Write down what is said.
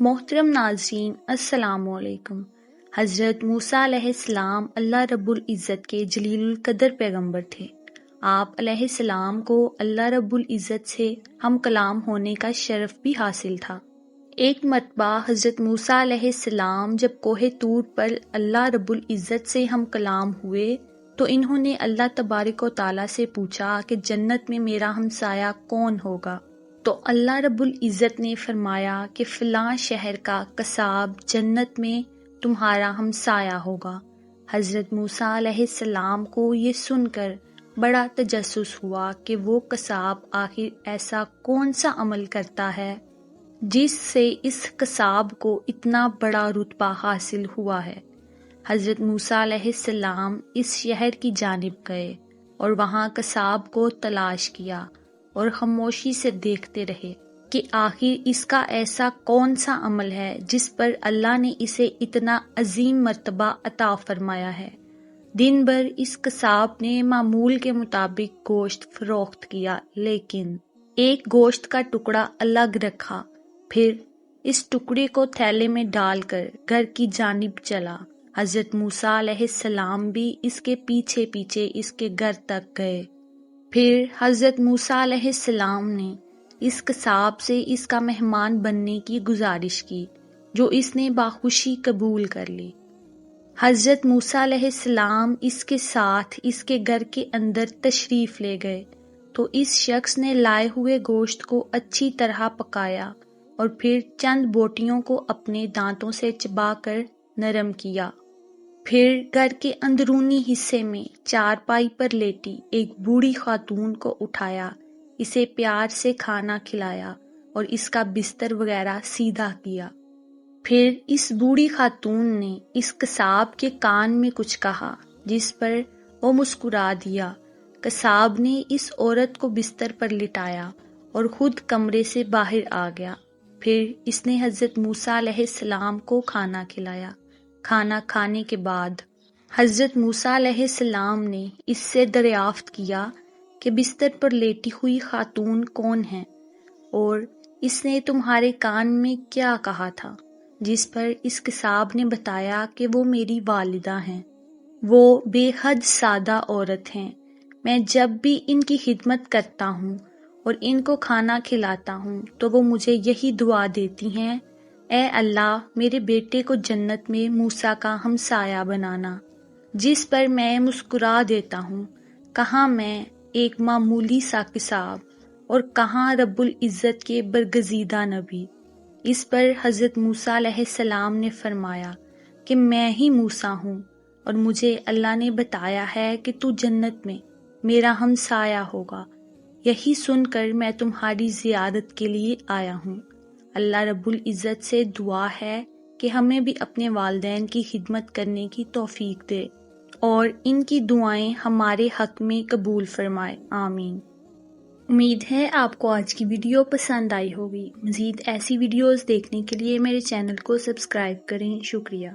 محترم ناظرین السلام علیکم۔ حضرت موسیٰ علیہ السلام اللہ رب العزت کے جلیل القدر پیغمبر تھے۔ آپ علیہ السلام کو اللہ رب العزت سے ہم کلام ہونے کا شرف بھی حاصل تھا۔ ایک مرتبہ حضرت موسیٰ علیہ السلام جب کوہ طور پر اللہ رب العزت سے ہم کلام ہوئے تو انہوں نے اللہ تبارک و تعالیٰ سے پوچھا کہ جنت میں میرا ہمسایہ کون ہوگا؟ تو اللہ رب العزت نے فرمایا کہ فلاں شہر کا قصاب جنت میں تمہارا ہمسایہ ہوگا۔ حضرت موسیٰ علیہ السلام کو یہ سن کر بڑا تجسس ہوا کہ وہ قصاب آخر ایسا کون سا عمل کرتا ہے جس سے اس قصاب کو اتنا بڑا رتبہ حاصل ہوا ہے۔ حضرت موسیٰ علیہ السلام اس شہر کی جانب گئے اور وہاں قصاب کو تلاش کیا اور خاموشی سے دیکھتے رہے کہ آخر اس کا ایسا کون سا عمل ہے جس پر اللہ نے اسے اتنا عظیم مرتبہ عطا فرمایا ہے۔ دن بھر اس قصاب نے معمول کے مطابق گوشت فروخت کیا، لیکن ایک گوشت کا ٹکڑا الگ رکھا، پھر اس ٹکڑے کو تھیلے میں ڈال کر گھر کی جانب چلا۔ حضرت موسیٰ علیہ السلام بھی اس کے پیچھے پیچھے اس کے گھر تک گئے۔ پھر حضرت موسیٰ علیہ السلام نے اس قصاب سے اس کا مہمان بننے کی گزارش کی، جو اس نے باخوشی قبول کر لی۔ حضرت موسیٰ علیہ السلام اس کے ساتھ اس کے گھر کے اندر تشریف لے گئے تو اس شخص نے لائے ہوئے گوشت کو اچھی طرح پکایا اور پھر چند بوٹیوں کو اپنے دانتوں سے چبا کر نرم کیا۔ پھر گھر کے اندرونی حصے میں چارپائی پر لیٹی ایک بوڑھی خاتون کو اٹھایا، اسے پیار سے کھانا کھلایا اور اس کا بستر وغیرہ سیدھا کیا۔ پھر اس بوڑھی خاتون نے اس قصاب کے کان میں کچھ کہا جس پر وہ مسکرا دیا۔ قصاب نے اس عورت کو بستر پر لٹایا اور خود کمرے سے باہر آ گیا۔ پھر اس نے حضرت موسیٰ علیہ السلام کو کھانا کھلایا۔ کھانا کھانے کے بعد حضرت موسیٰ علیہ السلام نے اس سے دریافت کیا کہ بستر پر لیٹی ہوئی خاتون کون ہے اور اس نے تمہارے کان میں کیا کہا تھا؟ جس پر اس قصاب نے بتایا کہ وہ میری والدہ ہیں، وہ بے حد سادہ عورت ہیں، میں جب بھی ان کی خدمت کرتا ہوں اور ان کو کھانا کھلاتا ہوں تو وہ مجھے یہی دعا دیتی ہیں، اے اللہ میرے بیٹے کو جنت میں موسیٰ کا ہمسایہ بنانا، جس پر میں مسکرا دیتا ہوں، کہاں میں ایک معمولی سا قصاب اور کہاں رب العزت کے برگزیدہ نبی۔ اس پر حضرت موسیٰ علیہ السلام نے فرمایا کہ میں ہی موسیٰ ہوں اور مجھے اللہ نے بتایا ہے کہ تو جنت میں میرا ہمسایہ ہوگا، یہی سن کر میں تمہاری زیارت کے لیے آیا ہوں۔ اللہ رب العزت سے دعا ہے کہ ہمیں بھی اپنے والدین کی خدمت کرنے کی توفیق دے اور ان کی دعائیں ہمارے حق میں قبول فرمائے، آمین۔ امید ہے آپ کو آج کی ویڈیو پسند آئی ہوگی۔ مزید ایسی ویڈیوز دیکھنے کے لیے میرے چینل کو سبسکرائب کریں۔ شکریہ۔